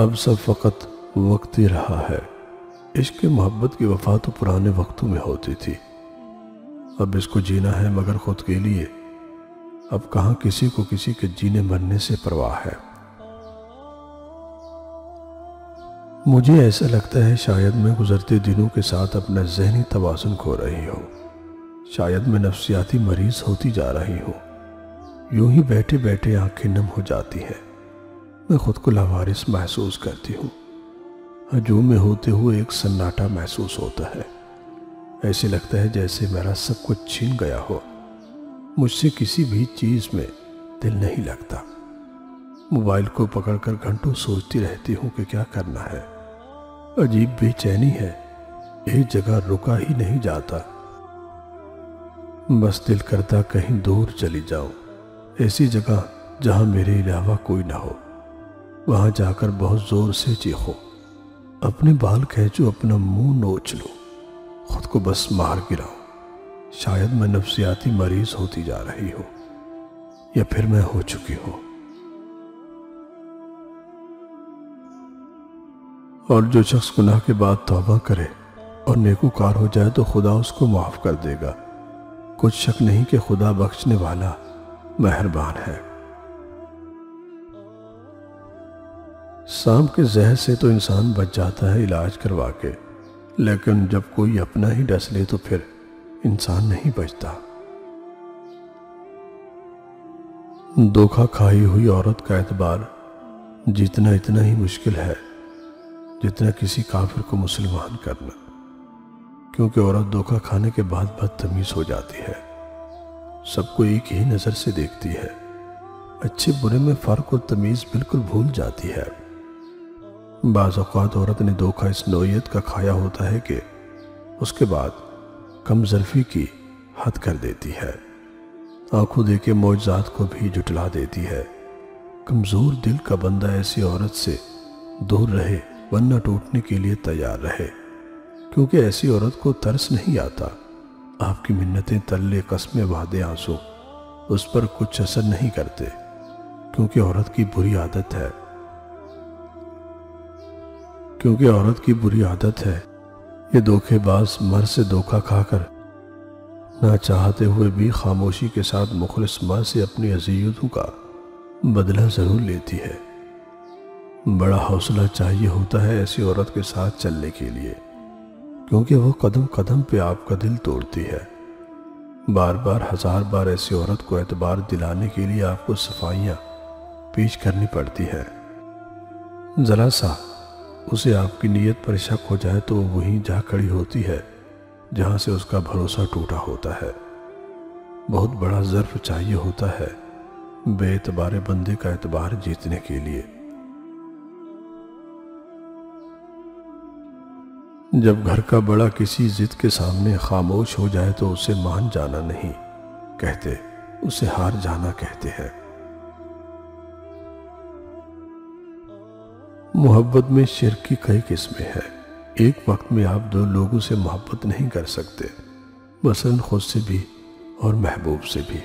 اب سب فقط وقت ہی رہا ہے۔ عشق محبت کی وفا تو پرانے وقتوں میں ہوتی تھی، اب اس کو جینا ہے مگر خود کے لیے۔ اب کہاں کسی کو کسی کے جینے مرنے سے پرواہ ہے۔ مجھے ایسا لگتا ہے شاید میں گزرتے دنوں کے ساتھ اپنا ذہنی توازن کھو رہی ہوں، شاید میں نفسیاتی مریض ہوتی جا رہی ہوں۔ یوں ہی بیٹھے بیٹھے آنکھیں نم ہو جاتی ہیں، میں خود کو لاوارث محسوس کرتی ہوں۔ ہجوم میں ہوتے ہوئے ایک سناٹا محسوس ہوتا ہے، ایسے لگتا ہے جیسے میرا سب کچھ چھن گیا ہو، مجھ سے کسی بھی چیز میں دل نہیں لگتا۔ موبائل کو پکڑ کر گھنٹوں سوچتی رہتی ہوں کہ کیا کرنا ہے۔ عجیب بے چینی ہے، ایک جگہ رکا ہی نہیں جاتا۔ بس دل کرتا کہیں دور چلی جاؤں، ایسی جگہ جہاں میرے علاوہ کوئی نہ ہو، وہاں جا کر بہت زور سے چیخوں، اپنے بال کھینچوں، اپنا منہ نوچ لوں، خود کو بس مار گراؤں۔ شاید میں نفسیاتی مریض ہوتی جا رہی ہوں، یا پھر میں ہو چکی ہوں۔ اور جو شخص گناہ کے بعد توبہ کرے اور نیکوکار ہو جائے تو خدا اس کو معاف کر دے گا۔ کچھ شک نہیں کہ خدا بخشنے والا مہربان ہے۔ سانپ کے زہر سے تو انسان بچ جاتا ہے علاج کروا کے، لیکن جب کوئی اپنا ہی ڈس لے تو پھر انسان نہیں بچتا۔ دھوکہ کھائی ہوئی عورت کا اعتبار جتنا اتنا ہی مشکل ہے جتنا کسی کافر کو مسلمان کرنا، کیونکہ عورت دھوکہ کھانے کے بعد بدتمیز ہو جاتی ہے، سب کو ایک ہی نظر سے دیکھتی ہے، اچھے برے میں فرق و تمیز بالکل بھول جاتی ہے۔ بعض اوقات عورت نے دھوکہ اس نوعیت کا کھایا ہوتا ہے کہ اس کے بعد کم ظرفی کی حد کر دیتی ہے، آنکھوں دیکھے معجزات کو بھی جھٹلا دیتی ہے۔ کمزور دل کا بندہ ایسی عورت سے دور رہے ورنہ ٹوٹنے کے لیے تیار رہے، کیونکہ ایسی عورت کو ترس نہیں آتا۔ آپ کی منتیں، ترلے، قسمیں، وعدے، آنسو اس پر کچھ اثر نہیں کرتے، کیونکہ عورت کی بری عادت ہے یہ دھوکے باز مرد سے دھوکہ کھا کر نہ چاہتے ہوئے بھی خاموشی کے ساتھ مخلص مرد سے اپنی اذیتوں کا بدلہ ضرور لیتی ہے۔ بڑا حوصلہ چاہیے ہوتا ہے ایسی عورت کے ساتھ چلنے کے لیے، کیونکہ وہ قدم قدم پہ آپ کا دل توڑتی ہے۔ بار بار، ہزار بار ایسی عورت کو اعتبار دلانے کے لیے آپ کو صفائیاں پیش کرنی پڑتی ہے۔ ذرا سا اسے آپ کی نیت پر شک ہو جائے تو وہ وہیں جا کھڑی ہوتی ہے جہاں سے اس کا بھروسہ ٹوٹا ہوتا ہے۔ بہت بڑا ظرف چاہیے ہوتا ہے بے اعتبار بندے کا اعتبار جیتنے کے لیے۔ جب گھر کا بڑا کسی ضد کے سامنے خاموش ہو جائے تو اسے مان جانا نہیں کہتے، اسے ہار جانا کہتے ہیں۔ محبت میں شرک کی کئی قسمیں ہیں۔ ایک وقت میں آپ دو لوگوں سے محبت نہیں کر سکتے، مثلاً خود سے بھی اور محبوب سے بھی۔